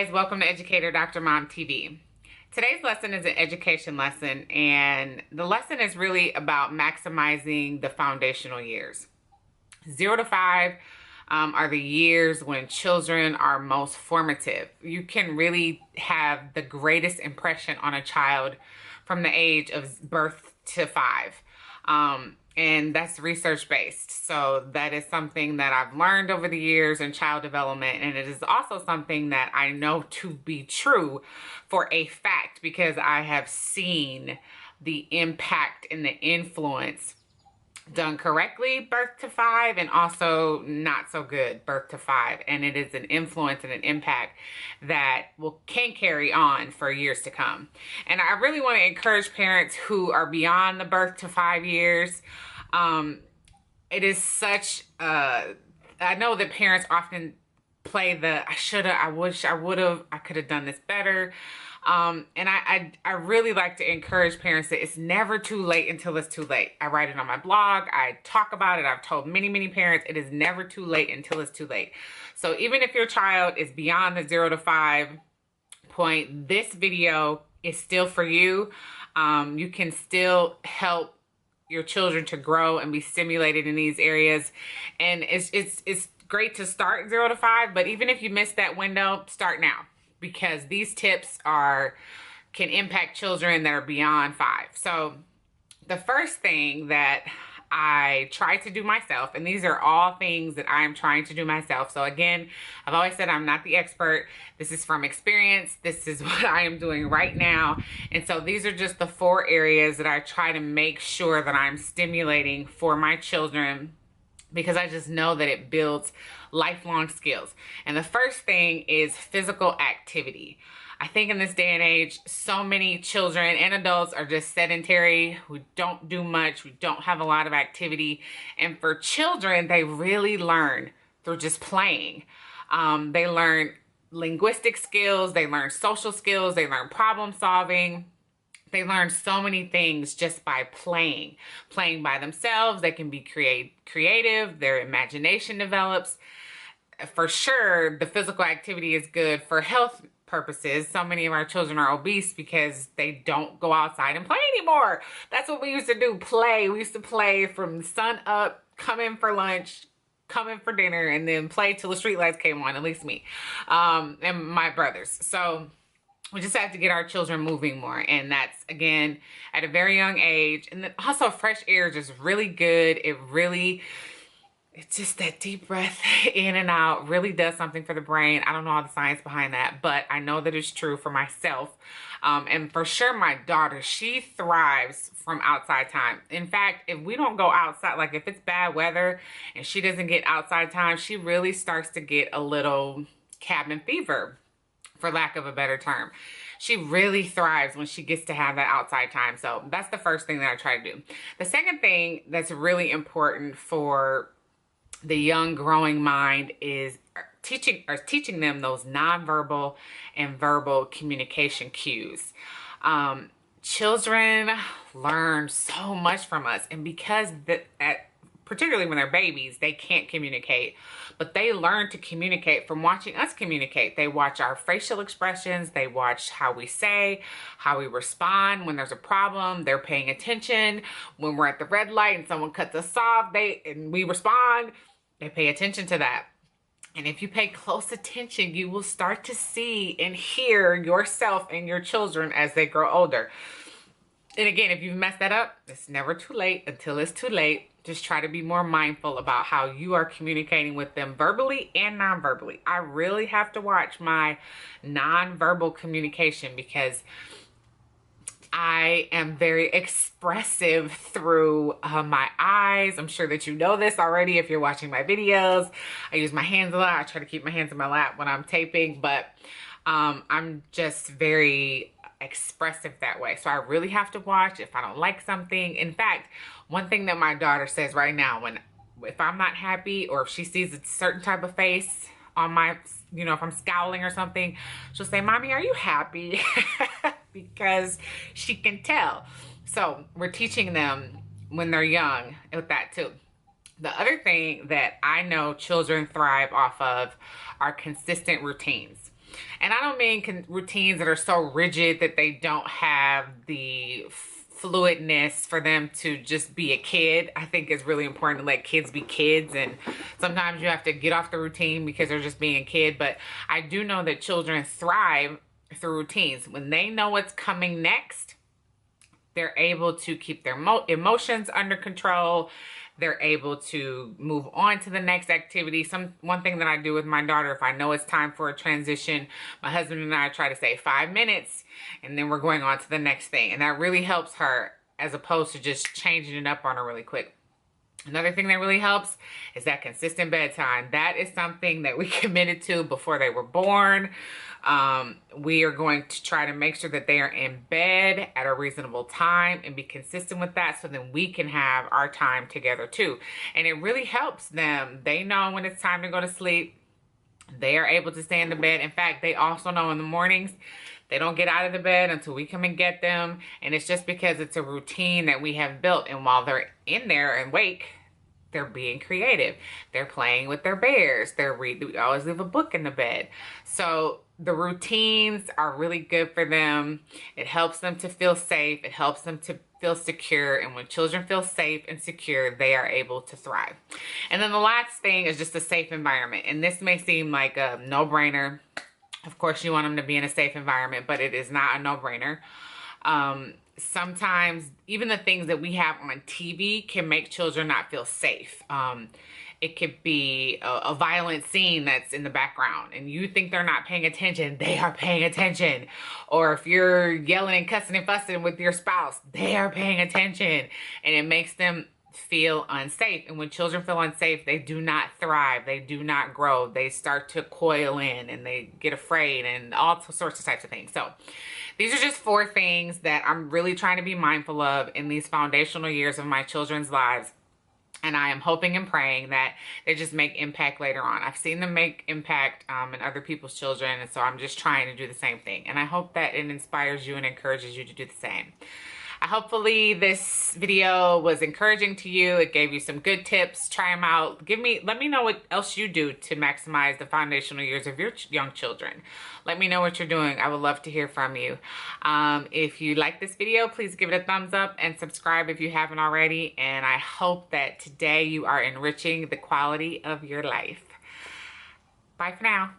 guys, welcome to Educator Dr. Mom TV. Today's lesson is an education lesson, and the lesson is really about maximizing the foundational years. 0 to 5 are the years when children are most formative. You can really have the greatest impression on a child from the age of birth to 5. And that's research based. So that is something that I've learned over the years in child development. And it is also something that I know to be true for a fact because I have seen the impact and the influence done correctly birth to 5 and also not so good birth to 5. And it is an influence and an impact that can carry on for years to come. And I really want to encourage parents who are beyond the birth to 5 years. It is such I know that parents often play the I shoulda, I wish, I would've, I could have done this better. And I really like to encourage parents that it's never too late until it's too late. I write it on my blog. I talk about it. I've told many parents it is never too late until it's too late. So even if your child is beyond the 0 to 5 point, this video is still for you. You can still help your children to grow and be stimulated in these areas. And it's great to start 0 to 5, but even if you miss that window, start now, because these tips can impact children that are beyond 5. So the first thing that I try to do myself, and these are all things that I'm trying to do myself. So again, I've always said I'm not the expert. This is from experience. This is what I am doing right now. And so these are just the 4 areas that I try to make sure that I'm stimulating for my children, because I just know that it builds lifelong skills. And the first thing is physical activity. I think in this day and age, so many children and adults are just sedentary. We don't do much. We don't have a lot of activity. And for children, they really learn through just playing. They learn linguistic skills. They learn social skills. They learn problem solving. They learn so many things just by playing by themselves. They can be creative. Their imagination develops. For sure, the physical activity is good for health purposes. So many of our children are obese because they don't go outside and play anymore. That's what we used to do, play. We used to play from sun up, come in for lunch, come in for dinner, and then play till the streetlights came on, at least me, and my brothers. So we just have to get our children moving more. And that's, again, at a very young age. And then also fresh air is just really good. It's just that deep breath in and out really does something for the brain. I don't know all the science behind that, but I know that it's true for myself. And for sure, my daughter, she thrives from outside time. In fact, if we don't go outside, like if it's bad weather and she doesn't get outside time, she really starts to get a little cabin fever, for lack of a better term. She really thrives when she gets to have that outside time. So that's the first thing that I try to do. The second thing that's really important for the young growing mind is teaching them those nonverbal and verbal communication cues. Children learn so much from us, and because particularly when they're babies, they can't communicate, but they learn to communicate from watching us communicate. They watch our facial expressions. They watch how we say, how we respond when there's a problem. They're paying attention when we're at the red light and someone cuts us off, and we respond. They pay attention to that. And if you pay close attention, you will start to see and hear yourself and your children as they grow older. And again, if you've messed that up, it's never too late until it's too late. Just try to be more mindful about how you are communicating with them verbally and non-verbally. I really have to watch my non-verbal communication because I am very expressive through my eyes. I'm sure that you know this already if you're watching my videos. I use my hands a lot. I try to keep my hands in my lap when I'm taping, but I'm just very expressive that way. So I really have to watch if I don't like something. In fact, one thing that my daughter says right now, if I'm not happy or if she sees a certain type of face on my, if I'm scowling or something, she'll say, "Mommy, are you happy?" Because she can tell. So we're teaching them when they're young with that too. The other thing that I know children thrive off of are consistent routines. And I don't mean routines that are so rigid that they don't have the fluidness for them to just be a kid. I think it's really important to let kids be kids, and sometimes you have to get off the routine because they're just being a kid. But I do know that children thrive through routines. When they know what's coming next, they're able to keep their emotions under control. They're able to move on to the next activity. One thing that I do with my daughter, if I know it's time for a transition, my husband and I try to say 5 minutes, and then we're going on to the next thing. And that really helps her, as opposed to just changing it up on her really quick. Another thing that really helps is that consistent bedtime. That is something that we committed to before they were born. We are going to try to make sure that they are in bed at a reasonable time and be consistent with that, so then we can have our time together too. And it really helps them. They know when it's time to go to sleep. They are able to stay in the bed. In fact, they also know in the mornings they don't get out of the bed until we come and get them. And it's just because it's a routine that we have built. And while they're in there and awake, they're being creative. They're playing with their bears. We always leave a book in the bed. So the routines are really good for them. It helps them to feel safe. It helps them to feel secure. And when children feel safe and secure, they are able to thrive. And then the last thing is just a safe environment. And this may seem like a no-brainer. Of course, you want them to be in a safe environment, but it is not a no-brainer. Sometimes even the things that we have on TV can make children not feel safe. It could be a violent scene that's in the background and you think they're not paying attention. They are paying attention. Or if you're yelling and cussing and fussing with your spouse, they are paying attention. And it makes them feel unsafe. And when children feel unsafe, they do not thrive. They do not grow. They start to coil in and they get afraid and all sorts of types of things. So these are just 4 things that I'm really trying to be mindful of in these foundational years of my children's lives. And I am hoping and praying that they just make impact later on. I've seen them make impact in other people's children. And so I'm just trying to do the same thing. And I hope that it inspires you and encourages you to do the same. Hopefully this video was encouraging to you. It gave you some good tips. Try them out. Let me know what else you do to maximize the foundational years of your young children. Let me know what you're doing. I would love to hear from you. If you like this video, please give it a thumbs up and subscribe if you haven't already. And I hope that today you are enriching the quality of your life. Bye for now.